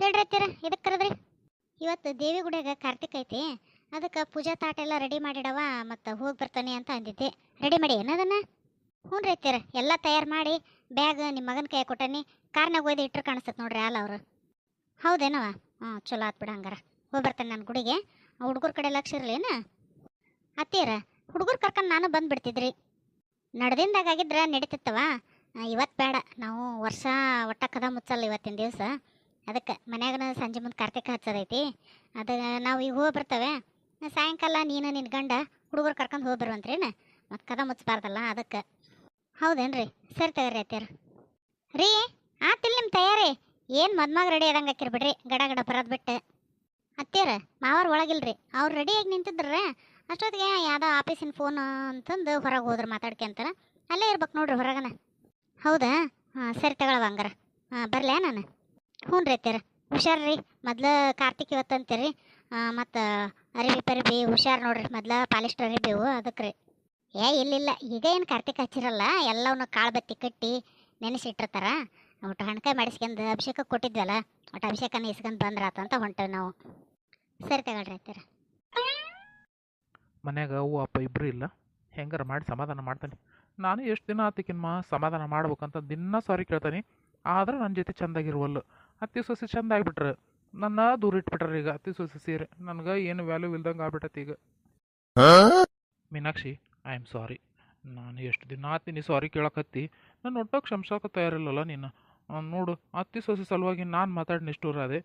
ಹೇಳ್ರಿ ಅತ್ತೀರ ಇದಕ್ಕೆ ಕರೆದ್ರಿ? ಇವತ್ತು ದೇವಿ ಗುಡಿಯಾಗ ಕಾರ್ತಿಕ್ ಐತಿ, ಅದಕ್ಕೆ ಪೂಜಾ ತಾಟ ಎಲ್ಲ ರೆಡಿ ಮಾಡಿಡವ, ಮತ್ತು ಹೋಗಿ ಬರ್ತಾನೆ ಅಂತ ಅಂದಿದ್ದೆ. ರೆಡಿ ಮಾಡಿ ಏನದನ್ನ? ಹ್ಞೂ ರೀ ಅತ್ತೀರ, ಎಲ್ಲ ತಯಾರು ಮಾಡಿ ಬ್ಯಾಗ್ ನಿಮ್ಮ ಮಗನ ಕೈ ಕೊಟ್ಟನಿ. ಕಾರ್ನಾಗ ಒಯ್ದು ಇಟ್ಟರು ಕಾಣಿಸ್ತದೆ ನೋಡ್ರಿ ಅಲ್ಲ ಅವರು. ಹೌದೇನವ? ಹ್ಞೂ, ಚಲೋ ಆತ್ ಬಿಡ ಹಂಗಾರ. ಹೋಗಿ ಬರ್ತಾನೆ ನಾನು ಗುಡಿಗೆ. ಹುಡುಗರ ಕಡೆ ಲಕ್ಷ ಇರಲೇನ ಅತ್ತೀರ? ಹುಡುಗರು ಕರ್ಕೊಂಡು ನಾನು ಬಂದುಬಿಡ್ತಿದ್ರಿ. ನಡೆದಿಂದಾಗಿದ್ರೆ ನಡೀತಿತ್ತವ. ಇವತ್ತು ಬೇಡ, ನಾವು ವರ್ಷ ಒಟ್ಟ ಕದ ಮುಚ್ಚಲ್ಲ ಇವತ್ತಿನ ದಿವಸ. ಅದಕ್ಕೆ ಮನ್ಯಾಗನ ಸಂಜೆ ಮುಂದೆ ಕಾರ್ತಿಕ ಹಚ್ಚೋದೈತಿ. ಅದು ನಾವು ಈಗ ಹೋಗಿ ಬರ್ತೇವೆ. ಸಾಯಂಕಾಲ ನೀನು ನಿನ್ನ ಗಂಡ ಹುಡುಗರು ಕರ್ಕೊಂಡು ಹೋಗಿ ಬರುವಂತ್ರೇನು? ಮತ್ತು ಕದ ಮುಚ್ಚಬಾರ್ದಲ್ಲ ಅದಕ್ಕೆ. ಹೌದೇನ್ರಿ? ಸರಿ ತಗೋರಿ ಅತ್ತೀರ. ರೀ, ಆತಿಲ್ಲ ನಿಮ್ಮ ತಯಾರಿ? ಏನು ಮದ್ಮಾಗ ರೆಡಿ ಆದಂಗೆ ಹಾಕಿರ್ ಬಿಡ್ರಿ, ಗಡ ಗಡ ಬರೋದು ಬಿಟ್ಟು. ಅತ್ತೀರ ಮಾವಾರ ಒಳಗಿಲ್ರಿ, ಅವ್ರು ರೆಡಿಯಾಗಿ ನಿಂತಿದ್ರಿ. ಅಷ್ಟೊತ್ತಿಗೆ ಯಾವುದೋ ಆಫೀಸಿನ ಫೋನ್ ಅಂತಂದು ಹೊರಗೆ ಹೋದ್ರೆ ಮಾತಾಡ್ಕೊಂತಾರ. ಅಲ್ಲೇ ಇರ್ಬೇಕು ನೋಡ್ರಿ ಹೊರಗನ. ಹೌದಾ? ಹಾಂ, ಸರಿ ತಗೊಳವ ಹಂಗಾರ. ಹಾಂ, ಬರಲೇ ನಾನು? ಹ್ಞೂ ರೀ ಅತ್ತೀರ. ಹುಷಾರ್ರಿ. ಮೊದ್ಲು ಕಾರ್ತಿಕ್ ಇವತ್ತು ಅಂತೀರಿ, ಮತ್ತು ಅರಿಬಿ ಹುಷಾರು ನೋಡ್ರಿ. ಮೊದ್ಲು ಪಾಲಿಸ್ಟರ್ ಅರಿಬಿವು ಅದಕ್ಕೆ ರೀ. ಇಲ್ಲ, ಈಗ ಏನು ಕಾರ್ತಿಕ್ ಹಚ್ಚಿರಲ್ಲ, ಎಲ್ಲವನ್ನ ಕಾಳು ಬತ್ತಿ ಕಟ್ಟಿ ನೆನೆಸಿಟ್ಟಿರ್ತಾರ. ಒಟ್ಟು ಹಣ್ಕಾಯಿ ಮಾಡಿಸ್ಕೊಂಡು ಅಭಿಷೇಕಕ್ಕೆ ಕೊಟ್ಟಿದ್ವಲ್ಲ, ಒಟ್ಟು ಅಭಿಷೇಕನ ಇಸ್ಕೊಂಡು ಬಂದ್ರಾತಂತ ಹೊಂಟೇವೆ ನಾವು. ಸರಿ ತಗೊಳ್ರಿ ಅತ್ತೀರ. ಮನ್ಯಾಗ ಅವ್ವ ಅಪ್ಪ ಇಬ್ಬರು ಇಲ್ಲ, ಹೆಂಗಾರ ಮಾಡಿ ಸಮಾಧಾನ ಮಾಡ್ತಾನೆ. ನಾನು ಎಷ್ಟು ದಿನ ಆತಿಕಿನ್ಮ ಸಮಾಧಾನ ಮಾಡ್ಬೇಕಂತ ದಿನ ಸಾರಿ ಕೇಳ್ತಾನೆ, ಆದ್ರೆ ನನ್ನ ಜೊತೆ ಚೆಂದಾಗಿರುವಲ್ಲು. ಅತ್ತಿ ಸೊಸೆ ಚೆಂದ ಆಗಿಬಿಟ್ರೆ ನನ್ನ ದೂರ ಇಟ್ಬಿಟ್ರೆ. ಈಗ ಅತ್ತಿ ಸೊಸೆ ಸೇರಿ ನನಗೆ ಏನು ವ್ಯಾಲ್ಯೂ ಇಲ್ದಂಗೆ ಆಗ್ಬಿಟ್ಟತಿ ಈಗ. Meenakshi, I am sorry. ನಾನು ಎಷ್ಟು ದಿನ ಆತೀನಿ ಸಾರಿ ಕೇಳಕತ್ತಿ, ನಾನು ಒಟ್ಟಾಗ ಕ್ಷಮಿಸೋಕೆ ತಯಾರಿಲ್ಲಲ್ಲ ನೀನು. ನೋಡು, ಅತ್ತಿ ಸೊಸೆ ಸಲುವಾಗಿ ನಾನು ಮಾತಾಡಿ ನಿಷ್ಠೂರ ಅದೇ,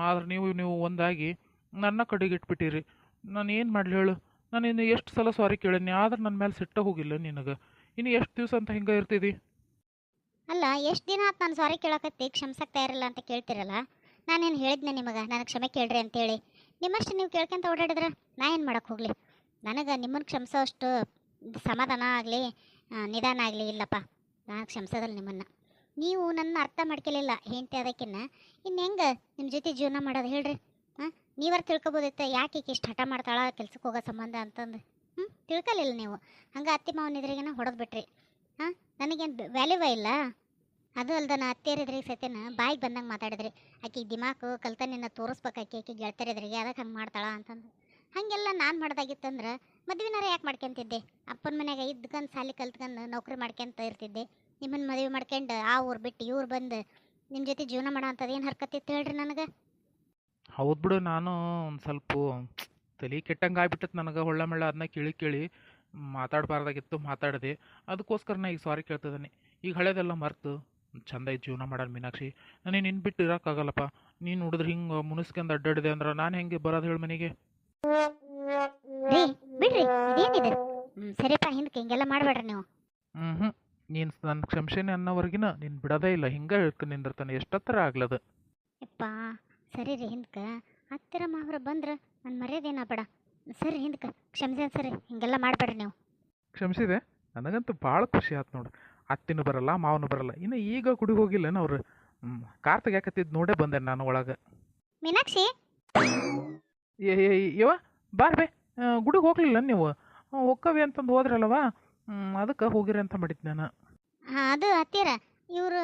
ಆದ್ರೆ ನೀವು ಒಂದಾಗಿ ನನ್ನ ಕಡೆಗೆ ಇಟ್ಬಿಟ್ಟಿರಿ. ನಾನು ಏನು ಮಾಡಲಿ ಹೇಳು? ನಾನು ಇನ್ನು ಎಷ್ಟು ಸಲ ಸಾರಿ ಕೇಳೀನಿ, ಆದ್ರೆ ನನ್ನ ಮೇಲೆ ಸಿಟ್ಟ ಹೋಗಿಲ್ಲ ನಿನಗೆ. ಇನ್ನು ಎಷ್ಟು ದಿವಸ ಅಂತ ಹಿಂಗೆ ಇರ್ತಿದ್ದಿ? ಅಲ್ಲ, ಎಷ್ಟು ದಿನ ಆತು ನಾನು ಸಾರಿ ಕೇಳಕತ್ತಿ, ಕ್ಷಮಿಸಕ್ಕೆ ತಯಾರಿಲ್ಲ ಅಂತ ಕೇಳ್ತಿರಲ್ಲ. ನಾನೇನು ಹೇಳಿದ್ನೆ ನಿಮಗೆ ನನಗೆ ಕ್ಷಮೆ ಕೇಳ್ರಿ ಅಂತೇಳಿ? ನಿಮ್ಮಷ್ಟು ನೀವು ಕೇಳ್ಕೊಂತ ಓಡಾಡಿದ್ರೆ ನಾ ಏನು ಮಾಡೋಕ್ಕೆ ಹೋಗಲಿ? ನನಗೆ ನಿಮ್ಮನ್ನು ಕ್ಷಮಿಸೋ ಅಷ್ಟು ಸಮಾಧಾನ ಆಗಲಿ ನಿಧಾನ ಆಗಲಿ ಇಲ್ಲಪ್ಪ. ನಾನು ಕ್ಷಮಿಸೋದಲ್ಲ ನಿಮ್ಮನ್ನು. ನೀವು ನನ್ನ ಅರ್ಥ ಮಾಡ್ಕೊಳ್ಳಿಲ್ಲ ಹೆಂಡತಿ ಅದಕ್ಕಿನ್ನ ಇನ್ನು ಹೆಂಗೆ ನಿಮ್ಮ ಜೊತೆ ಜೀವನ ಮಾಡೋದು ಹೇಳ್ರಿ? ಹಾಂ, ನೀವಾರ ತಿಳ್ಕೊಬೋದಿತ್ತ ಯಾಕೆ ಈಕೆ ಇಷ್ಟು ಹಠ ಮಾಡ್ತಾಳ ಕೆಲ್ಸಕ್ಕೆ ಹೋಗೋ ಸಂಬಂಧ ಅಂತಂದು? ತಿಳ್ಕೊಲಿಲ್ಲ ನೀವು. ಹಂಗೆ ಅತ್ತಿ ಮಾವನ ಎದುರಿಗೇನ ಹೊಡೆದು ಬಿಟ್ರಿ. ಹಾಂ, ನನಗೇನು ವ್ಯಾಲ್ಯೂವ ಇಲ್ಲ? ಅದು ಅಲ್ದನ ಅತ್ತೆಯರಿದ್ರಿಗೆ ಸತ್ಯನ ಬಾಯಿಗೆ ಬಂದಂಗೆ ಮಾತಾಡಿದ್ರಿ. ಆಕೆ ದಿಮಾಕು ಕಲ್ತನಿನ ತೋರಿಸ್ಬೇಕು, ಆಕೆ ಗೆಳತಿಯರಿದ್ರಿಗೆ ಅದಕ್ಕೆ ಹಂಗೆ ಮಾಡ್ತಾಳ ಅಂತಂದು. ಹಾಗೆಲ್ಲ ನಾನು ಮಾಡ್ದಾಗಿತ್ತಂದ್ರೆ ಮದುವೆನಾರ ಯಾಕೆ ಮಾಡ್ಕೊಂತಿದ್ದೆ? ಅಪ್ಪನ ಮನ್ಯಾಗ ಇದ್ಕೊಂಡು ಸಾಲಿ ಕಲ್ತ್ಕೊಂಡು ನೌಕರಿ ಮಾಡ್ಕೊಂತ ಇರ್ತಿದ್ದೆ. ನಿಮ್ಮನ್ನು ಮದುವೆ ಮಾಡ್ಕೊಂಡು ಆ ಊರು ಬಿಟ್ಟು ಇವ್ರು ಬಂದು ನಿಮ್ಮ ಜೊತೆ ಜೀವನ ಮಾಡೋ ಅಂಥದ್ದು ಏನು ಹರ್ಕತ್ತಿತ್ತು ಹೇಳ್ರಿ ನನಗೆ? ಹೌದು ಬಿಡು, ನಾನು ಒಂದು ಸ್ವಲ್ಪ ತಲೆ ಕೆಟ್ಟಂಗೆ ಆಗ್ಬಿಟ್ಟತ್ ನನಗೆ. ಹೊಳ್ಳ ಮಳ್ಳ ಅದನ್ನ ಕೇಳಿ ಕೇಳಿ ಮಾತಾಡಬಾರ್ದಾಗಿತ್ತು, ಮಾತಾಡಿದೆ. ಅದಕ್ಕೋಸ್ಕರ ನಾ ಈಗ ಸಾರಿ ಕೇಳ್ತಿದ್ದಾನೆ. ಈಗ ಹಳೇದೆಲ್ಲ ಮರ್ತು ಚಂದ ಜೀವನ ಮಾಡೋಣ ಮೀನಾಕ್ಷಿ. ನನಗೆ ನಿನ್ನ ಬಿಟ್ಟು ಇರೋಕ್ಕಾಗಲ್ಲಪ್ಪ. ನೀನು ನೋಡಿದ್ರೆ ಹಿಂಗೆ ಮುನಿಸ್ಕೊಂಡು ಅಡ್ಡಾಡಿದೆ ಅಂದ್ರೆ ನಾನು ಹೆಂಗೆ ಬರೋದು ಹೇಳು ಮನೆಗೆ? ರೀ, ಬಿಡ್ರಿ, ಇದೇನಿದೆ? ಸರಿಪ್ಪ, ಹಿಂದಕ್ಕೆ ಹಿಂಗೆಲ್ಲ ಮಾಡಬೇಡ್ರಿ ನೀವು. ಹ್ಞೂ, ನೀನು ನನ್ನ ಕ್ಷಮಿಸೇನೆ ಅನ್ನೋವರೆಗಿನ ನೀನು ಬಿಡೋದೇ ಇಲ್ಲ, ಹಿಂಗೆ ಹೇಳ್ಕೊಂಡು ನಿಂದಿರ್ತಾನೆ ಎಷ್ಟತ್ತರ ಆಗ್ಲದು. ಯಪ್ಪ, ಸರಿ ರೀ, ಹಿಂದಕ್ಕೆ ಹತ್ತಿರ ಮಾವ್ರ ಬಂದ್ರೆ ನನ್ನ ಮರ್ಯಾದೇನ ಬೇಡ. ಸರಿ, ಹಿಂದಕ್ಕೆ ಕ್ಷಮಿಸಿ. ಸರಿ, ಹಿಂಗೆಲ್ಲ ಮಾಡಬೇಡ್ರಿ ನೀವು. ಕ್ಷಮಿಸಿದೆ? ನನಗಂತೂ ಭಾಳ ಖುಷಿ ಆಯ್ತು ನೋಡು. ಅತ್ತಿನೂ ಬರಲ್ಲ, ಮಾವನು ಬರಲ್ಲ, ಇನ್ನು ಈಗ ಗುಡಿಗೆ ಹೋಗಿಲ್ಲೇನು ಅವ್ರು? ಕಾರ್ ತೆಗ್ಯಾಕತ್ತಿದ್ದು ನೋಡೇ ಬಂದೆ ನಾನು ಒಳಗೆ. ಮೀನಾಕ್ಷಿ, ಯವ ಬಾರ್ ಬೇ, ಗುಡಿಗೆ ಹೋಗ್ಲಿಲ್ಲ ನೀವು? ಹೋಕ್ಕವಿ ಅಂತಂದು ಹೋದ್ರಲ್ಲವಾ, ಅದಕ್ಕೆ ಹೋಗಿರಿ ಅಂತ ಮಾಡಿದ್ದು ನಾನು. ಹಾಂ, ಅದು ಹತ್ತಿರ ಇವರು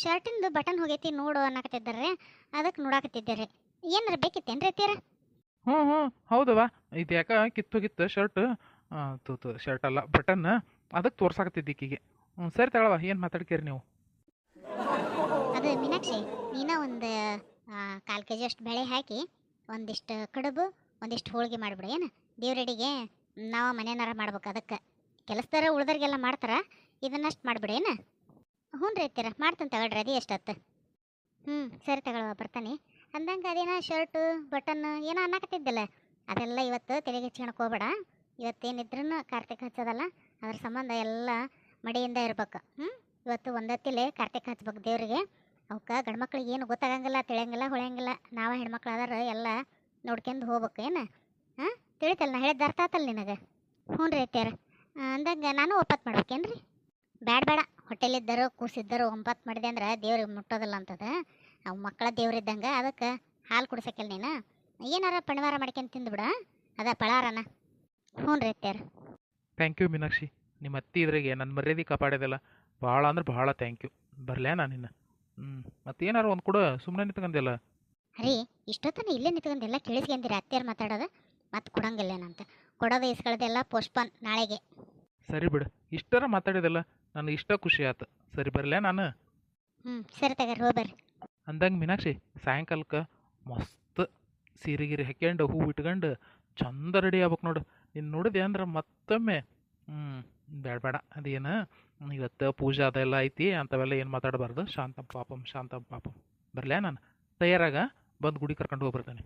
ಶರ್ಟಿಂದು ಬಟನ್ ಹೋಗೈತಿ ನೋಡು ಅನ್ನಕತ್ತಿದ್ದಾರೆ, ಅದಕ್ಕೆ ನೋಡಾಕತ್ತಿದ್ದಾರೆ. ಏನಾರ ಬೇಕಿತ್ತೇನ್ರಿ ಹತ್ತಿರ? ಹ್ಞೂ, ಹೌದವ. ಇದು ಯಾಕೆ ಕಿತ್ತೋಗಿತ್ತು ಶರ್ಟ್? ತೂತು ಶರ್ಟ್ ಅಲ್ಲ, ಬಟನ್. ಅದಕ್ಕೆ ತೋರ್ಸಾಕತ್ತಿದ್ದು ಈಕಿಗೆ. ಸರಿ ತಗೊಳವ, ಏನು ಮಾತಾಡ್ಕೇರಿ ನೀವು? ಅದು ಮೀನಾಕ್ಷಿ, ನೀನ ಒಂದು 1/4 kg ಅಷ್ಟು ಬೇಳೆ ಹಾಕಿ ಒಂದಿಷ್ಟು ಕಡುಬು ಒಂದಿಷ್ಟು ಹೋಳಿಗೆ ಮಾಡಿಬಿಡು. ಏನು ದೇವ್ರಡಿಗೆ ನಾವು ಮನೆಯನ್ನಾರ ಮಾಡ್ಬೇಕು, ಅದಕ್ಕೆ ಕೆಲಸದಾರ ಉಳ್ದವ್ರಿಗೆಲ್ಲ ಮಾಡ್ತಾರ, ಇದನ್ನಷ್ಟು ಮಾಡಿಬಿಡು. ಏನು? ಹ್ಞೂ ರೀ ಅತ್ತೀರ, ಮಾಡ್ತಾನೆ ತಗೊಳ್ರಿ. ಅದೇ ಎಷ್ಟತ್ತು? ಸರಿ ತಗೊಳ್ಳುವ, ಬರ್ತಾನೆ. ಅಂದಂಗೆ ಅದೇನೋ ಶರ್ಟು ಬಟನ್ ಏನೋ ಅನ್ನಕತ್ತಿದ್ದಲ್ಲ, ಅದೆಲ್ಲ ಇವತ್ತು ತಲೆಗೆ ಹಚ್ಕೊಳಕ್ಕೆ ಹೋಗ್ಬೇಡ. ಇವತ್ತೇನಿದ್ರೂ ಕಾರ್ತಿಕ್ ಹಚ್ಚೋದಲ್ಲ, ಅದ್ರ ಸಂಬಂಧ ಎಲ್ಲ ಮಡಿಯಿಂದ ಇರ್ಬೇಕು. ಇವತ್ತು ಒಂದೊತ್ತಿಲೆ ಕಾರ್ತಿಕ್ ಹಚ್ಬೇಕು ದೇವ್ರಿಗೆ. ಅವಕ್ಕೆ ಗಂಡ್ಮಕ್ಳಿಗೆ ಏನು ಗೊತ್ತಾಗಂಗಿಲ್ಲ, ತಿಳಿಯಂಗಿಲ್ಲ, ಹೊಳೆಯಂಗಿಲ್ಲ. ನಾವು ಹೆಣ್ಮಕ್ಳು ಅದಾರ ಎಲ್ಲ ನೋಡ್ಕೊಂಡು ಹೋಗ್ಬೇಕು. ಏನು? ಹಾಂ, ತಿಳಿತಲ್ಲ ನಾ ಹೇಳಿದ್ದು ಅರ್ಥ ಆತಲ್ಲ ನಿನಗೆ? ಹ್ಞೂ ರೀ ಅತ್ಯಾರ. ಅಂದಂಗೆ ನಾನು ಒಪ್ಪತ್ತು ಮಾಡ್ಬೇಕೇನ್ರಿ? ಬೇಡ, ಹೊಟ್ಟೆಲಿದ್ದರು ಕೂಸಿದ್ದರು ಒಂಬತ್ತು ಮಾಡಿದೆ ಅಂದ್ರೆ ದೇವ್ರಿಗೆ ಮುಟ್ಟೋದಿಲ್ಲ ಅಂತದ. ಅವು ಮಕ್ಕಳ ದೇವ್ರಿದ್ದಂಗೆ, ಅದಕ್ಕೆ ಹಾಲು ಕುಡ್ಸಕ್ಕಿಲ್ಲ ನೀನು. ಏನಾರ ಪಣಿವಾರ ಮಾಡ್ಕೊಂಡು ತಿಂದುಬಿಡ, ಅದ ಪಳಾರನ. ಹ್ಞೂ ರೀ ಅತ್ಯಾರ. ಥ್ಯಾಂಕ್ ಯು ಮೀನಾಕ್ಷಿ, ನಿಮ್ಮ ಅತ್ತಿ ಇದ್ರಿಗೆ ನನ್ನ ಮರ್ಯಾದೆ ಕಾಪಾಡಿದೆಲ್ಲ ಭಾಳ ಅಂದ್ರೆ ಭಾಳ ಥ್ಯಾಂಕ್ ಯು. ಬರಲೇ ನಾನು ಇನ್ನು? ಮತ್ತೇನಾರು ಒಂದು ಕೂಡ ಸುಮ್ಮನೆ ನಿಂತ್ಕಂದಿಲ್ಲ? ರೀ ಇಷ್ಟೊತ್ತನ ಇಲ್ಲೇ ನಿಂತ್ಕೊಂಡೆಲ್ಲ ಕೇಳಿಸ್ಕೊಂದಿರಿ ಅತ್ತೆಯರು ಮಾತಾಡೋದು ಮತ್ತೆ ಕೊಡಂಗಿಲ್ಲೇನಂತ ಕೊಡೋದು ಇಸ್ಕೊಳ್ಳೋದೆಲ್ಲ ಪೋಸ್ಟ್ಪೋನ್ ನಾಳೆಗೆ. ಸರಿ ಬಿಡು, ಇಷ್ಟರ ಮಾತಾಡಿದಲ್ಲ ನನಗೆ ಇಷ್ಟ ಖುಷಿ ಆಯ್ತು. ಸರಿ ಬರಲೇ ನಾನು. ಸರಿ ತಗೋರಿ ಹೋಗ್ಬರ್ರಿ. ಅಂದಂಗೆ ಮೀನಾಕ್ಷಿ, ಸಾಯಂಕಾಲಕ್ಕೆ ಮಸ್ತ್ ಸೀರೆ ಗೀರೆ ಹಾಕ್ಯಂಡು ಹೂ ಇಟ್ಕೊಂಡು ಚಂದ ರೆಡಿ ಆಗ್ಬೇಕು ನೋಡು. ನೀನು ನೋಡಿದೆ ಅಂದ್ರೆ ಮತ್ತೊಮ್ಮೆ ಬೇಡ ಬೇಡ ಅದೇನು ಇವತ್ತು ಪೂಜೆ ಅದೆಲ್ಲ ಐತಿ ಅಂಥವೆಲ್ಲ ಏನು ಮಾತಾಡಬಾರ್ದು. ಶಾಂತಂ ಪಾಪಂ ಶಾಂತಂ ಪಾಪಂ. ಬರಲೇ ನಾನು ತಯಾರಾಗ ಬಂದು ಗುಡಿ ಕರ್ಕೊಂಡು ಹೋಗ್ಬರ್ತೇನೆ.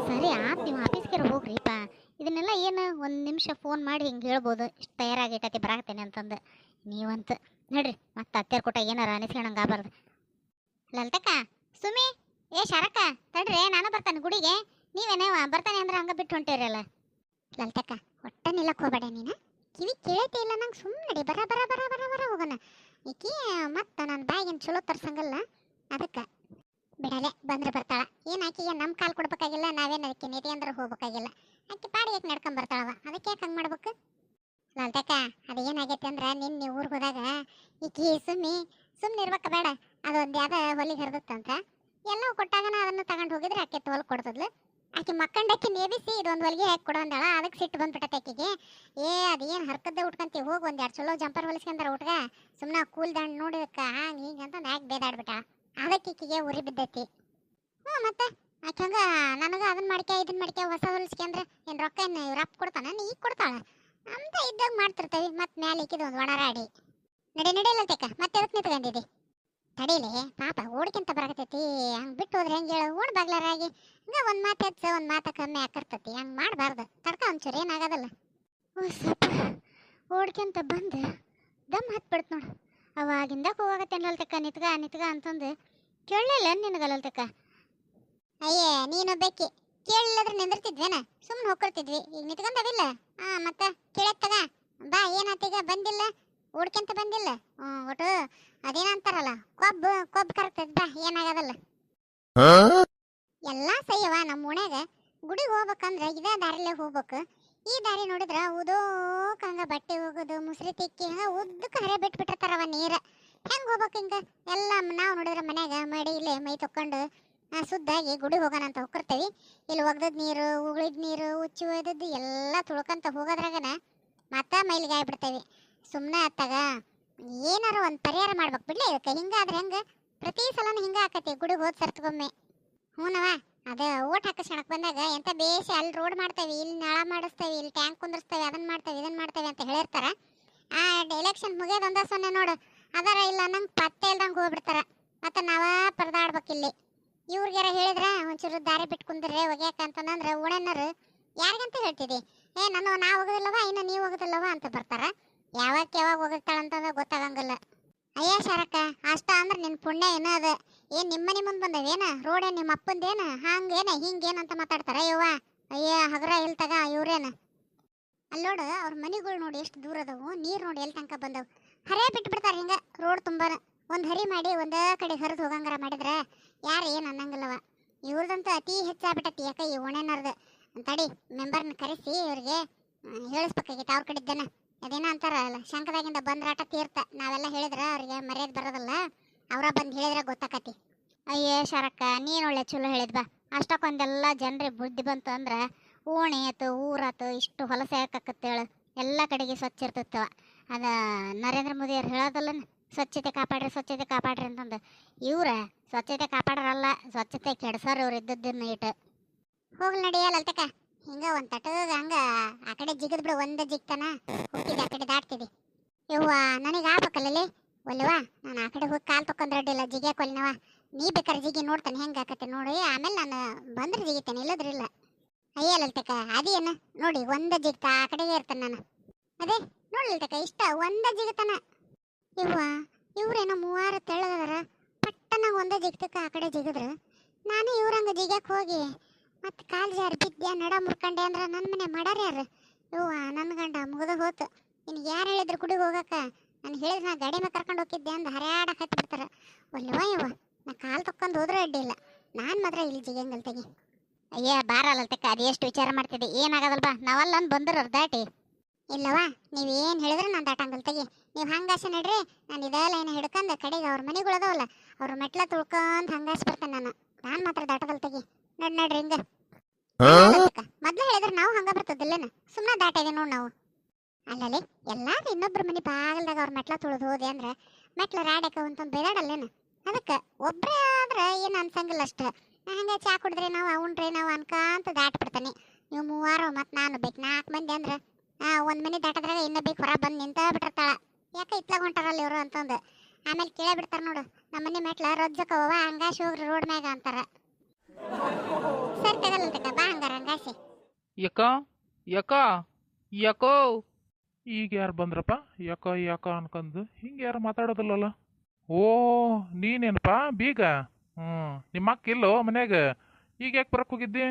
ಸರಿ ಆತ್ ನೀವು ಆಫೀಸ್ಗೆ ಹೋಗ್ರಿಪ್ಪ. ಇದನ್ನೆಲ್ಲ ಏನು ಒಂದು ನಿಮಿಷ ಫೋನ್ ಮಾಡಿ ಹಿಂಗೆ ಹೇಳ್ಬೋದು ಇಷ್ಟು ತಯಾರಾಗಿಟ್ಟತಿ ಬರಾಕ್ತೇನೆ ಅಂತಂದು. ನೀವಂತ ನಡ್ರಿ ಮತ್ತೆ ಅತ್ತೆಯರ್ ಕೊಟ್ಟ ಏನಾರ ಅನಿಸ್ಕೊಂಡಂಗೆ ಆಗಬಾರ್ದು. ಲಲಿತಕ್ಕ, ಸುಮಿ, ಏ ಶಾರಕ್ಕ, ತಡ್ರಿ ನಾನು ಬರ್ತಾನೆ ಗುಡಿಗೆ. ನೀವೇನೇ ಬರ್ತಾನೆ ಅಂದ್ರೆ ಹಂಗೆ ಬಿಟ್ಟು ಹೊಂಟಿರಲ್ಲ. ಲಲಿತಕ್ಕ, ಒಟ್ಟ ನಿಲ್ಲಕ್ಕೆ ಹೋಗಬೇಡ ನೀನು. ಕಿವಿ ಕೇಳೈತೆ ಇಲ್ಲ ನಂಗೆ. ಸುಮ್ಮನೆ ನಡಿ, ಬರ ಬರ ಬರ ಬರ ಬರ ಹೋಗೋಣ. ಈಕಿ ಮತ್ತೆ ನನ್ನ ಬಾಯಿಗೇನು ಚಲೋ ತರ್ಸಂಗಲ್ಲ, ಅದಕ್ಕೆ ಬಿಡಲೆ ಬಂದ್ರೆ ಬರ್ತಾಳ. ಏನು ಆಕಿಗೆ ನಮ್ಮ ಕಾಲು ಕೊಡ್ಬೇಕಾಗಿಲ್ಲ, ನಾವೇನು ಅದಕ್ಕೆ ನಿಧಿ ಅಂದ್ರೆ ಹೋಗ್ಬೇಕಾಗಿಲ್ಲ. ಆಕೆ ಪಾಡಿಗೆ ನಡ್ಕೊಂಡ್ ಬರ್ತಾಳವ, ಅದಕ್ಕೆ ಯಾಕೆ ಹಂಗೆ ಮಾಡ್ಬೇಕು? ಲಲಿತಕ್ಕ, ಅದು ಏನಾಗೈತೆ ಅಂದ್ರೆ ನಿನ್ನೆ ಊರಿಗೆ ಹೋದಾಗ ಈಕಿ ಸುಮ್ಮನೆ ಇರ್ಬೇಕ ಬೇಡ. ಅದೊಂದು ಯಾವ್ದು ಹೊಲಿಗೆ ಹರಿದತ್ತಂತ ಎಲ್ಲವೂ ಕೊಟ್ಟಾಗ ಅದನ್ನು ತಗೊಂಡು ಹೋಗಿದ್ರೆ ಆಕೆ ಹೊಲ್ ಕೊಡ್ತದ್ಲು. ಆಕೆ ಮಕ್ಕಂಡಕ್ಕೆ ನೇಬಿಸಿ ಇದೊಂದು ಹೊಲಿಗೆ ಹಾಕಿ ಕೊಡೋ ಅಂದಾಳ. ಅದಕ್ಕೆ ಸಿಟ್ಟು ಬಂದ್ಬಿಟ್ಟತ್ತೆ ಆಕೆಗೆ. ಅದೇನು ಹರ್ಕದ್ದೆ ಉಟ್ಕೊಂತೀವಿ, ಹೋಗಿ ಒಂದೆರಡು ಚಲೋ ಜಂಪರ್ ಹೊಲಿಸ್ಕೊಂಡಾರ ಊಟಗ. ಸುಮ್ಮನೆ ಕೂಲ್ ದಂಡು ನೋಡಿದಕ್ಕೆ ಹಂಗೆ ಹಿಂಗೆ ಅಂತಂದು ಯಾಕೆ ಬೇದಾಡ್ಬಿಟ್ಟ. ಅದಕ್ಕೆ ಈಕಿಗೆ ಉರಿ ಬಿದ್ದೈತಿ. ಮತ್ತೆ ಆಕೆ ಹಂಗೆ ನನಗೆ ಅದನ್ನ ಮಾಡ್ಕೆ ಇದನ್ನ ಮಾಡ್ಕೆ ಹೊಸ ಹೊಲಿಸ್ಕೊಂಡ್ರೆ ಏನು ರೊಕ್ಕ ಏನು ಇವ್ರು ಅಪ್ಪ ಕೊಡ್ತಾನೆ, ಈಗ ಕೊಡ್ತಾಳ ಅಂತ ಇದ್ದಾಗ ಮಾಡ್ತಿರ್ತೇವೆ. ಮತ್ತೆ ಮ್ಯಾಲೆ ಇಕ್ಕಿದ್ದು ಒಂದು ಒಣರಾಡಿ ನಡಿಲತ್ತೇಕ ಮತ್ತೆ ಎದಕ್ಕೆ ನಿಂತ್ಕೊಂಡಿದ್ದಿ? ತಡೀಲಿ ಪಾಪ, ಓಡ್ಕಿಂತ ಬರಕತ್ತೈತಿ. ಹಂಗೆ ಬಿಟ್ಟು ಹೋದ್ರೆ ಹೆಂಗೆ ಹೇಳು? ಓಡ್ ಬಾಗ್ಲಾರಾಗಿ ಹಂಗೆ ಒಂದು ಮಾತು ಹೆಚ್ಚು ಒಂದು ಮಾತು ಕಮ್ಮಿ ಆಕರ್ತೈತಿ. ಹಂಗೆ ಮಾಡಬಾರ್ದು. ತಡ್ಕ ಒಂಚೂರು ಏನಾಗೋದಲ್ಲ. ಸ್ವಲ್ಪ ಓಡ್ಕಿಂತ ಬಂದು ದಮ್ ಹತ್ಬಿಡ್ತು ನೋಡು. ಅವಾಗಿಂದ ಹೋಗಾಕತ್ತೇನಲ್ತಕ್ಕ ನಿತ್ಗ ಅಂತಂದು ಕೇಳಲಿಲ್ಲ ನಿನಗಲ್ಲಲ್ತಕ್ಕ. ಅಯ್ಯೇ ನೀನು ಬೇಕಿ ಕೇಳಿಲ್ಲದ್ರೆ ನಿಂದಿರ್ತಿದ್ವೇನ? ಸುಮ್ಮನೆ ಹೋಗ್ಕೊಳ್ತಿದ್ವಿ. ಈಗ ನಿತ್ಕೊಂಡವಿಲ್ಲ. ಮತ್ತೆ ಕೇಳತ್ತಗ ಬಾ, ಏನಾತೀಗ ಬಂದಿಲ್ಲ? ಓಡ್ಕೆಂತ ಬಂದಿಲ್ಲ. ಒಟ್ಟು ಅದೇನಂತಾರಲ್ಲ, ಕೊಬ್ಬು ಕರ್ತದ. ಬಾ, ಏನಾಗದಲ್ಲ. ಎಲ್ಲ ಸೈಯವ. ನಮ್ಮ ಓಣ್ಯಾಗ ಗುಡಿಗೆ ಹೋಗ್ಬೇಕಂದ್ರೆ ಇದೇ ದಾರಿಲೇ ಹೋಗ್ಬೇಕು. ಈ ದಾರಿ ನೋಡಿದ್ರ ಉದೋಕ್ ಹಂಗ ಬಟ್ಟೆ ಹೋಗೋದು ಮುಸ್ರಿ ತಿಕ್ಕಿ ಹಂಗ ಉದ್ದಕ್ಕೆ ಹರೆ ಬಿಟ್ಬಿಟ್ಟಿರ್ತಾರವ ನೀರ. ಹೆಂಗೆ ಹೋಗ್ಬೇಕು ಹಿಂಗ? ಎಲ್ಲ ನಾವು ನೋಡಿದ್ರೆ ಮನ್ಯಾಗ ಮಡಿ ಇಲ್ಲೇ ಮೈ ತೊಕ್ಕೊಂಡು ಶುದ್ಧಾಗಿ ಗುಡಿಗೆ ಹೋಗೋಣ ಅಂತ ಹೋಗಿರ್ತೀವಿ. ಇಲ್ಲಿ ಒಗ್ದದ್ ನೀರು, ಉಗುಳಿದ ನೀರು, ಉಚ್ಚಿ ಒಯ್ದದ್ದು ಎಲ್ಲ ತುಳ್ಕೊಂತ ಹೋಗೋದ್ರಾಗನ ಮತ್ತೆ ಮೈಲಿಗೆ ಆಗ್ಬಿಡ್ತೇವಿ. ಸುಮ್ಮನೆ ಅತ್ತಾಗ ಏನಾರ ಒಂದು ಪರಿಹಾರ ಮಾಡ್ಬೇಕು ಬಿಡ್ಲೆ ಇದಕ್ಕೆ. ಹಿಂಗಾದ್ರೆ ಹೆಂಗೆ? ಪ್ರತಿ ಸಲನೂ ಹಿಂಗೆ ಆಕತಿ ಗುಡಿಗೆ ಹೋದ್ ಸರ್ತಿಗೊಮ್ಮೆ. ಹ್ಞೂನವ, ಅದೇ ಓಟ್ ಹಾಕಿಸ್ಕೊಳಕ್ ಬಂದಾಗ ಎಂತ ಬೇಸಿ ಅಲ್ಲಿ ರೋಡ್ ಮಾಡ್ತೇವೆ, ಇಲ್ಲಿ ನಳ ಮಾಡಿಸ್ತೇವೆ, ಇಲ್ಲಿ ಟ್ಯಾಂಕ್ ಕುಂದಿರ್ತೇವೆ, ಅದನ್ನ ಮಾಡ್ತೇವೆ ಇದನ್ನ ಮಾಡ್ತೇವೆ ಅಂತ ಹೇಳಿರ್ತಾರ. ಆ ಎಲೆಕ್ಷನ್ ಮುಗಿಯೋದು ಒಂದ ಸೊನ್ನೆ ನೋಡು, ಅದರ ಇಲ್ಲ ನಂಗೆ ಪತ್ತೆ ಇಲ್ದಂಗೆ ಹೋಗ್ಬಿಡ್ತಾರ. ಮತ್ತೆ ನಾವ ಪರದಾಡ್ಬೇಕಿಲ್ಲಿ. ಇವ್ರಿಗಾರ ಹೇಳಿದ್ರ ಒಂಚೂರು ದಾರಿ ಬಿಟ್ಟು ಕುಂದ್ರೆ ಒಗ್ಯಾಕ ಅಂತಂದ್ರೆ ಉಣನರು ಯಾರಿಗಂತ ಹೇಳ್ತಿದ್ದಿ? ನಾ ಹೋಗೋದಿಲ್ಲವ, ಇನ್ನು ನೀವು ಹೋಗೋದಿಲ್ಲವ ಅಂತ ಬರ್ತಾರ. ಯಾವಾಗ ಹೋಗಿರ್ತಾಳಂತಂದ್ರೆ ಗೊತ್ತಾಗಂಗಿಲ್ಲ. ಅಯ್ಯ ಶಾರಕ್ಕ, ಅಷ್ಟ ಅಂದ್ರೆ ನಿನ್ನ ಪುಣ್ಯ ಏನೋ ಅದ. ನಿಮ್ಮನೆ ಮುಂದೆ ಬಂದವೇನ ರೋಡ್? ನಿಮ್ಮ ಅಪ್ಪಂದೇನ ಹಂಗೇನ ಹಿಂಗೇನಂತ ಮಾತಾಡ್ತಾರ ಯವ್ವ. ಅಯ್ಯ ಹಗರ ಇಲ್ತಗ ಇವ್ರೇನ ಅಲ್ಲೋಡು. ಅವ್ರ ಮನೆಗಳು ನೋಡಿ ಎಷ್ಟು ದೂರ ಅದಾವು, ನೀರು ನೋಡಿ ಎಲ್ಲಿ ತನಕ ಬಂದವು. ಹರೇ ಬಿಟ್ಟು ಬಿಡ್ತಾರೆ ಹಿಂಗೆ ರೋಡ್ ತುಂಬಾನ. ಒಂದು ಹರಿ ಮಾಡಿ ಒಂದೇ ಕಡೆ ಹರಿದು ಹೋಗಂಗಾರ ಮಾಡಿದ್ರೆ ಯಾರು ಏನು ಅನ್ನಂಗಿಲ್ಲವ. ಇವ್ರದಂತೂ ಅತಿ ಹೆಚ್ಚಾಗ್ಬಿಟ್ಟತಿ. ಯಾಕೆ ಈ ಓಣೆನರ್ದು ತಡಿ ಮೆಂಬರ್ನ ಕರೆಸಿ ಇವ್ರಿಗೆ ಹೇಳಿಸ್ಬೇಕಾಗಿತ್ತು ಅವ್ರ ಕಡೆದ್ದನ. ಅದೇನೋ ಅಂತಾರಲ್ಲ, ಶಂಕದಾಗಿಂದ ಬಂದ್ರಾಟ ತೀರ್ಥ. ನಾವೆಲ್ಲ ಹೇಳಿದ್ರೆ ಅವ್ರಿಗೆ ಮರ್ಯಾದೆ ಬರೋದಲ್ಲ, ಅವರ ಬಂದು ಹೇಳಿದ್ರೆ ಗೊತ್ತಾಕತಿ. ಅಯ್ಯೇ ಶಾರಕ್ಕ, ನೀನು ಒಳ್ಳೆ ಚಲೋ ಹೇಳಿದ್ ಬಾ. ಅಷ್ಟಕ್ಕೊಂದೆಲ್ಲ ಜನರಿಗೆ ಬುದ್ಧಿ ಬಂತು ಅಂದ್ರೆ ಓಣಿ ಆಯ್ತು ಊರಾತು ಇಷ್ಟು ಹೊಲಸೆ ಹಾಕತ್ತೇಳು ಎಲ್ಲ ಕಡೆಗೆ ಸ್ವಚ್ಛ ಇರ್ತೈತವ. ಅದ ನರೇಂದ್ರ ಮೋದಿ ಅವ್ರು ಹೇಳೋದಲ್ಲ, ಸ್ವಚ್ಛತೆ ಕಾಪಾಡ್ರಿ ಅಂತಂದು. ಇವ್ರ ಸ್ವಚ್ಛತೆ ಕಾಪಾಡ್ರಲ್ಲ, ಸ್ವಚ್ಛತೆ ಕೆಡ್ಸೋರು ಇವ್ರು ಇದ್ದದ್ದನ್ನ ಇಟ್ಟು. ಹೋಗ್ಲಿ ನಡಿಯಲ್ಲ ಅಲ್ತಕ, ಹಿಂಗ ಒಂದು ತಟಗ ಹಂಗ ಆ ಕಡೆ ಜಿಗದ್ ಬಿಡು. ಒಂದೇ ಜಿಗ್ತಾನ ಹೋಗ್ತಿದ್ದೆ, ಆ ಕಡೆ ದಾಟ್ತಿದ್ದಿ. ಯವ್ವ ನನಗೆ ಆಗ್ಬೇಕಲ್ಲೇ ಒಲ್ಲವಾ. ನಾನು ಆ ಕಡೆ ಹೋಗಿ ಕಾಲು ತೊಕೊಂಡ್ರೆ ಅಡ್ಡಿಲ್ಲ, ಜಿಗ್ಯಾಕ ಒಲ್ನವ. ನೀ ಬೇಕಾದ್ರೆ ಜಿಗಿ ನೋಡ್ತಾನೆ ಹೆಂಗೆ ಆಕತ್ತೆ ನೋಡಿ, ಆಮೇಲೆ ನಾನು ಬಂದ್ರೆ ಜಿಗಿತೇನೆ, ಇಲ್ಲದ್ರಿಲ್ಲ. ಅಯ್ಯಲ್ಲಲ್ತಕ ಅದೇನ ನೋಡಿ ಒಂದ ಜಿಗ್ತಾ ಆ ಕಡೆಗೆ ಇರ್ತಾನೆ ನಾನು. ಅದೇ ನೋಡ್ಲಿಲ್ತಕ ಇಷ್ಟ ಒಂದ ಜಿಗತಾನ. ಇವ್ವ ಇವ್ರೇನೋ ಮೂವಾರು ತೆಳ್ಳಗದಾರ, ಪಟ್ಟನಾಗ ಒಂದ ಜಿಗ್ತಕ್ಕ ಆ ಕಡೆ ಜಿಗಿದ್ರ ನಾನು ಇವ್ರಂಗ ಜಿಗ್ಯಾಕ ಹೋಗಿ ಮತ್ತೆ ಕಾಲು ಜಾರಿ ಬಿದ್ದೆ ನಡ ಮುರ್ಕಂಡೆ ಅಂದ್ರೆ ನನ್ನ ಮನೆ ಮಾಡಾರ ಯಾರು? ಇವ್ವ ನನ್ನ ಗಂಡ ಮುಗಿದ ಹೋತು. ಇನ್ನು ಯಾರು ಹೇಳಿದ್ರು ಗುಡಿಗೆ ಹೋಗಕ್ಕ? ನಾನು ಹೇಳಿದ್ರೆ ನಾ ಗಾಡಿ ಮೇಲೆ ಕರ್ಕೊಂಡು ಹೋಗಿದ್ದೆ ಅಂದು ಹರ್ಯಾಡಕ್ಕೆ ಹತ್ಬಿಡ್ತಾರೆ. ಒಲ್ಲವ ಯವ್ವ, ನಾ ಕಾಲು ತೊಕ್ಕೊಂಡು ಹೋದ್ರೆ ಅಡ್ಡಿಲ್ಲ, ನಾನು ಮಾತ್ರ ಇಲ್ಲಿ ಜಿಗಂಗಲ್ ತೆಗಿ. ಅಯ್ಯ ಬಾರಲ್ಲತಕ್ಕ, ಅದು ಎಷ್ಟು ವಿಚಾರ ಮಾಡ್ತಿದ್ದೆ, ಏನಾಗದಲ್ ಬಾ. ನಾವಲ್ಲ ಬಂದಿರೋರು ದಾಟಿ. ಇಲ್ಲವಾ, ನೀವೇನು ಹೇಳಿದ್ರೆ ನಾನು ದಾಟಂಗಲ್ ತೆಗಿ. ನೀವು ಹಂಗಾಸ ನಡ್ರಿ, ನಾನು ಇದೇ ಲೈನ್ ಹಿಡ್ಕೊಂಡು ಕಡೆಗೆ ಅವ್ರ ಮನೆಗಳದಾವಲ್ಲ ಅವ್ರ ಮೆಟ್ಲ ತುಳ್ಕೊಂಡ್ ಹಂಗಾಸ್ ಬರ್ತೇನೆ ನಾನು ಮಾತ್ರ ದಾಟದಲ್ ತೆಗಿ. ನಡ್ರಿ ಹಿಂಗ ಮೊದ್ಲು ಹೇಳಿದ್ರೆ ನಾವು ಹಂಗ ಬರ್ತದಿಲ್ಲೇನ, ಸುಮ್ಮನೆ ದಾಟಿದೆ ನೋಡಿ ನಾವು. ಅಲ್ಲಲ್ಲಿ ಎಲ್ಲಾರು ಇನ್ನೊಬ್ರ ಮನೆ ಬಾಗಲ್ದಾಗ ಅವ್ರ ಮೆಟ್ಲ ತುಳಿದು ಹೋದೆ ಅಂದ್ರೆ ಮೆಟ್ಲ ರಾಡಕ ಅಂತಂದು ಬೇದಾಡಲ್ಲೇನ. ಅದಕ್ಕೆ ಒಬ್ಬರೇ ಆದ್ರೆ ಏನು ಅನ್ಸಂಗಿಲ್ಲ ಅಷ್ಟ. ಹಂಗೆ ಚಾ ಕುಡಿದ್ರೆ ನಾವು ಉಂಡ್ರೆ ನಾವು ಅನ್ಕಾಂತ ದಾಟ್ಬಿಡ್ತಾನೆ. ನೀವು ಮೂವಾರು ಮತ್ತು ನಾನು ಬೇಕು 4 ಮಂದಿ ಅಂದ್ರೆ ಒಂದು ಮನೆ ದಾಟದ್ರಾಗ ಇನ್ನೂ ಬೇಕು ಹೊರ ಬಂದು ನಿಂತ ಬಿಟ್ಟಿರ್ತಾಳ. ಯಾಕೆ ಇತ್ಲಾಗ ಹೊಂಟಾರಲ್ಲ ಇವರು ಅಂತಂದು ಆಮೇಲೆ ಕೇಳೇ ಬಿಡ್ತಾರ ನೋಡು, ನಮ್ಮ ಮನೆ ಮೆಟ್ಲ ರೊಜ್ಜಕವ ಹಂಗಾಶಿ ಹೋಗ್ರಿ ರೋಡ್ ಮ್ಯಾಗ ಅಂತಾರ. ಸರಿ ತಗಲ್ಲ ಬಾ ಹಂಗಾರ ಹಂಗಾಸಿ. ಯಾಕ ಯಾಕ ಯಾಕೋ ಈಗ ಯಾರು ಬಂದ್ರಪ್ಪ? ಯಾಕ ಅನ್ಕಂದು ಹಿಂಗೆ ಯಾರು ಮಾತಾಡೋದಿಲ್ಲಲ್ಲ. ಓ ನೀನೇನಪ್ಪ ಬೀಗ? ನಿಮ್ಮ ಅಕ್ಕ ಇಲ್ಲೋ ಮನ್ಯಾಗ? ಈಗ ಯಾಕೆ ಬರಕ್ಕೆ ಹೋಗಿದ್ದಿ?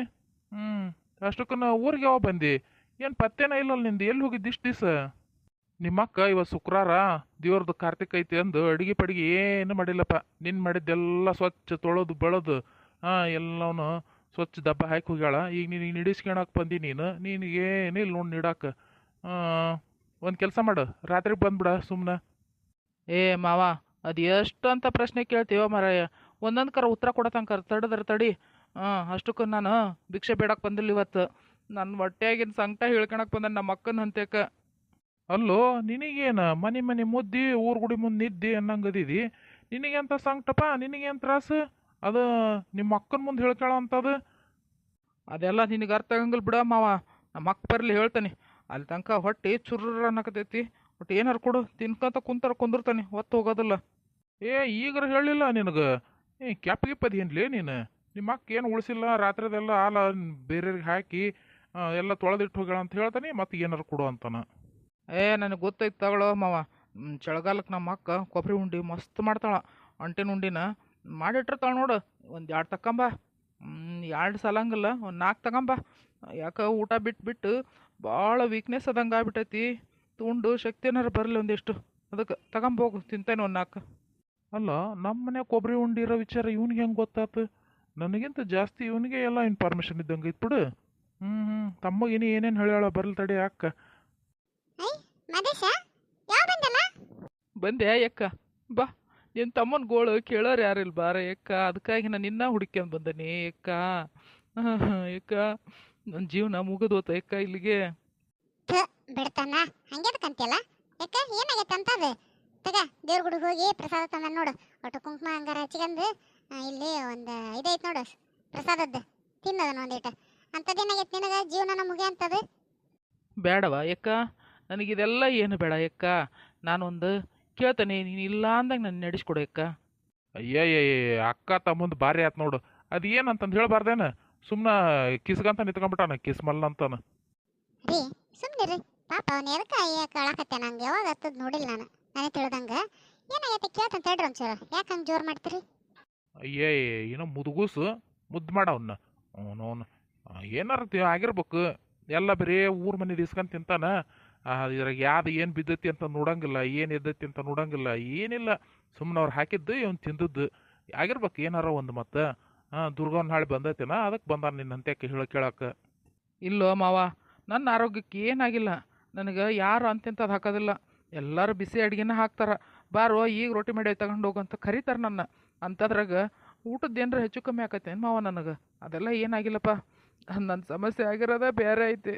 ಅಷ್ಟಕ್ಕನ ಊರಿಗೆ ಯಾವಾಗ ಬಂದಿ? ಏನು ಪತ್ತೇನ ಇಲ್ಲಲ್ಲ ನಿಂದು? ಎಲ್ಲಿ ಹೋಗಿದ್ದಿ ಇಷ್ಟು ದಿವಸ? ನಿಮ್ಮ ಅಕ್ಕ ಇವತ್ತು ಶುಕ್ರವಾರ ದೇವ್ರದ್ದು ಕಾರ್ತಿಕ್ ಐತಿ ಅಂದು ಅಡಿಗೆ ಪಡಿಗೆ ಏನು ಮಾಡಿಲ್ಲಪ್ಪ. ನಿನ್ನ ಮಾಡಿದ್ದೆಲ್ಲ ಸ್ವಚ್ಛ ತೊಳೆದು ಬೆಳೆದು ಎಲ್ಲವನು ಸ್ವಚ್ಛ ದಬ್ಬ ಹಾಕಿ ಹೋಗ್ಯಾಳ. ಈಗ ನೀನು ನಿಡಿಸ್ಕೊಳಕ್ಕೆ ಬಂದಿ ನಿನಗೇನಿಲ್ಲ ನೋಡಿ ನೀಡಾಕ. ಒಂದು ಕೆಲಸ ಮಾಡು, ರಾತ್ರಿಗೆ ಬಂದ್ಬಿಡ ಸುಮ್ಮನೆ. ಏ ಮಾವ, ಅದು ಎಷ್ಟು ಅಂತ ಪ್ರಶ್ನೆ ಕೇಳ್ತೀವ ಮಾರಾಯ? ಒಂದೊಂದು ಕರ ಉತ್ತರ ಕೊಡತಂಕರ ತಡದ್ರ ತಡಿ. ಅಷ್ಟಕ್ಕೂ ನಾನು ಭಿಕ್ಷೆ ಬೇಡಕ್ಕೆ ಬಂದಿಲ್ಲ ಇವತ್ತು. ನನ್ನ ಹೊಟ್ಟೆಯಾಗಿನ ಸಂಕಟ ಹೇಳ್ಕೊಳಕ್ಕೆ ಬಂದ ನಮ್ಮ ಅಕ್ಕನ ಹಂತೇಕ. ಅಲ್ಲೋ ನಿನಗೇನು ಮನೆ ಮುದ್ದಿ ಊರ್ ಗುಡಿ ಮುಂದೆ ನಿದ್ದಿ ಅನ್ನಂಗದಿದಿ? ನಿನಗೆಂತ ಸಂಕಟಪ್ಪ? ನಿನಗೇನು ತ್ರಾಸು? ಅದು ನಿಮ್ಮ ಅಕ್ಕನ ಮುಂದೆ ಹೇಳ್ಕೊಳ ಅಂತದು. ಅದೆಲ್ಲ ನಿನಗೆ ಅರ್ಥ ಆಗಂಗಿಲ್ಲ ಬಿಡ ಮಾವ. ನಮ್ಮ ಅಕ್ಕ ಬರಲಿ ಹೇಳ್ತಾನೆ. ಅಲ್ಲಿ ತನಕ ಹೊಟ್ಟೆ ಚುರ್ರ ಅನ್ನಕತೈತಿ. ಒಟ್ಟು ಏನಾರು ಕೊಡು ತಿನ್ಕೊಂತ ಕುಂದಿರ್ತಾನೆ, ಹೊತ್ತು ಹೋಗೋದಿಲ್ಲ. ಈಗಾರ ಹೇಳಿಲ್ಲ ನಿನಗೆ? ಕ್ಯಾಪ್ ಗಿಪ್ಪದಿ ಏನ್ಲೇ ನೀನು? ನಿಮ್ಮ ಅಕ್ಕ ಏನು ಉಳಿಸಿಲ್ಲ, ರಾತ್ರಿದೆಲ್ಲ ಹಾಲ ಬೇರೆಯವ್ರಿಗೆ ಹಾಕಿ ಎಲ್ಲ ತೊಳೆದಿಟ್ಟು ಹೋಗ್ಯಾಳ ಅಂತ ಹೇಳ್ತಾನೆ, ಮತ್ತೆ ಏನಾರು ಕೊಡು ಅಂತಾನ. ನನಗೆ ಗೊತ್ತೈತೆ ತಗೊಳ್ಳೋ ಮಾವ. ಚಳಿಗಾಲಕ್ಕೆ ನಮ್ಮ ಅಕ್ಕ ಕೊಬ್ಬರಿ ಉಂಡಿ ಮಸ್ತ್ ಮಾಡ್ತಾಳ. ಅಂಟಿನ ಉಂಡಿನ ಮಾಡಿಟ್ಟಿರ್ತಾಳೆ ನೋಡು. ಒಂದು 2 ತಗೊಂಬ. 2 ಸಲಂಗಿಲ್ಲ, ಒಂದು 4 ತಗೊಂಬ. ಯಾಕೆ ಊಟ ಬಿಟ್ಟು ಭಾಳ ವೀಕ್ನೆಸ್ ಅದಂಗೆ ಆಗ್ಬಿಟ್ಟೈತಿ. ತುಂಡು ಶಕ್ತಿ ಏನಾರು ಬರಲಿ ಒಂದಿಷ್ಟು, ಅದಕ್ಕೆ ತಗೊಂಬೋಗು, ತಿಂತೇನೆ ಒಂದು 4. ಅಲ್ಲ, ನಮ್ಮ ಮನೆ ಕೊಬ್ಬರಿ ಉಂಡಿ ಇರೋ ವಿಚಾರ ಇವ್ನಿಗೆ ಹೆಂಗೆ ಗೊತ್ತಾತು? ನನಗಿಂತ ಜಾಸ್ತಿ ಇವನಿಗೆ ಎಲ್ಲ ಇನ್ಫಾರ್ಮೇಷನ್ ಇದ್ದಂಗೆ ಇತ್ತು ಬಿಡು. ತಮ್ಮಗಿನಿ ಏನೇನು ಹೇಳ್ಯಾಳ ಬರಲಿ ತಡಿ ಅಕ್ಕ. ಬಂದೆ ಯಕ್ಕ, ಬಾ. ನಿನ್ನ ತಮ್ಮನ ಗೋಳು ಕೇಳೋರು ಯಾರಿಲ್ಲ ಬಾರ ಯಕ್ಕ. ಅದಕ್ಕಾಗಿ ನಾನು ನಿನ್ನ ಹುಡುಕ್ಯಂದು ಬಂದನಿ ಯಕ್ಕ. ಯಕ್ಕ, ನನ್ನ ಜೀವನ ಮುಗಿದೋತ ಯಕ್ಕ ಇಲ್ಲಿಗೆ. ಬಿಡ್ತಾನ ಹಂಗೆದಕ್ಕಂತಿಯಲ್ಲ ಯಾಕ? ಏನಾಗೈತೆ ಅಂತದು? ತಗ ದೇವ್ರ ಗುಡಿಗೆ ಹೋಗಿ ಪ್ರಸಾದ ತಂದ ನೋಡು. ಒಟ್ಟು ಕುಂಕುಮ ಹಂಗಾರ ಹಚ್ಕೊಂಡು ಇಲ್ಲಿ ಒಂದು ಇದೈತೆ ನೋಡು ಪ್ರಸಾದದ್ದು, ತಿನ್ನೋದನ್ನ ಒಂದಿಟ್ಟು. ಅಂಥದ್ದೇನಾಗೈತೆ ನಿನಗೆ? ಜೀವನ ಮುಗಿ ಅಂತದು. ಬೇಡವ ಯಕ್ಕ, ನನಗಿದೆಲ್ಲ ಏನು ಬೇಡ ಯಕ್ಕ. ನಾನೊಂದು ಕೇಳ್ತಾನೆ, ನೀನು ಇಲ್ಲ ಅಂದಾಗ ನಾನು ನಡೆಸ್ಕೊಡು ಯಕ್ಕ. ಅಯ್ಯಯ್ಯ ಅಕ್ಕ ತಮ್ಮಂದು ಭಾರಿ ಆಯ್ತು ನೋಡು. ಅದು ಏನಂತಂದು ಹೇಳ್ಬಾರ್ದೇನ? ಸುಮ್ಮನೆ ಕಿಸ್ಗಂತ ನಿಂತ್ಕೊಂಡ್ಬಿಟ್ಟಾನ, ಕಿಸ್ಮಲ್ಲ ಅಂತಾನ. ರೀ ಸುಮ್ಮನೆ ಪಾಪ ಅವನು ಎದಕ್ಕೆ ಕಳಕತ್ತೆ? ನಂಗೆ ಯಾವಾಗ ಹತ್ತದ ನೋಡಿಲ್ಲ ನನಗೆ ತಿಳಿದಂಗೆ. ಏನಾಗೈತೆ ಕೇಳ್ತಂತ ಹೇಳ್ರಿ ಒಂಚೂರು. ಯಾಕೆ ಹಂಗೆ ಜೋರು ಮಾಡ್ತೀರಿ? ಅಯ್ಯಯ್ಯ ಏನೋ ಮುದುಗೂಸು ಮುದ್ದು ಮಾಡವನ್ನ. ಅವನು ಏನಾರ ಆಗಿರ್ಬೇಕು. ಎಲ್ಲ ಬರೀ ಊರ್ ಮನೆ ದಿಸ್ಕೊಂಡ್ ತಿಂತಾನ. ಇದ್ರಾಗ ಯಾವ್ದು ಏನು ಬಿದ್ದೈತಿ ಅಂತ ನೋಡಂಗಿಲ್ಲ, ಏನು ಎದ್ದೈತಿ ಅಂತ ನೋಡಂಗಿಲ್ಲ, ಏನಿಲ್ಲ. ಸುಮ್ಮನೆ ಅವ್ರು ಹಾಕಿದ್ದು ಇವ್ನು ತಿಂದದ್ದು ಆಗಿರ್ಬೇಕು ಏನಾರ ಒಂದು. ಮತ್ತೆ ದುರ್ಗವ್ನ ಹಾಳು ಬಂದೈತೇನ, ಅದಕ್ಕೆ ಬಂದಾರ ನಿನ್ನಂತೆ ಕೇಳಕ್ಕೆ. ಇಲ್ಲೋ ಮಾವ, ನನ್ನ ಆರೋಗ್ಯಕ್ಕೆ ಏನಾಗಿಲ್ಲ. ನನಗೆ ಯಾರು ಅಂತಿಂತದ್ದು ಹಾಕೋದಿಲ್ಲ. ಎಲ್ಲರೂ ಬಿಸಿ ಅಡುಗೆನ ಹಾಕ್ತಾರೆ. ಬಾರೋ ಈಗ ರೊಟ್ಟಿ ಮಾಡಿ ತಗೊಂಡು ಹೋಗಂತ ಕರೀತಾರೆ ನನ್ನ. ಅಂಥದ್ರಾಗ ಊಟದ್ದು ಏನಾರ ಹೆಚ್ಚು ಕಮ್ಮಿ ಆಕತ್ತೇನು ಮಾವ ನನಗೆ? ಅದೆಲ್ಲ ಏನಾಗಿಲ್ಲಪ್ಪ. ನನ್ನ ಸಮಸ್ಯೆ ಆಗಿರೋದೇ ಬೇರೆ ಐತೆ.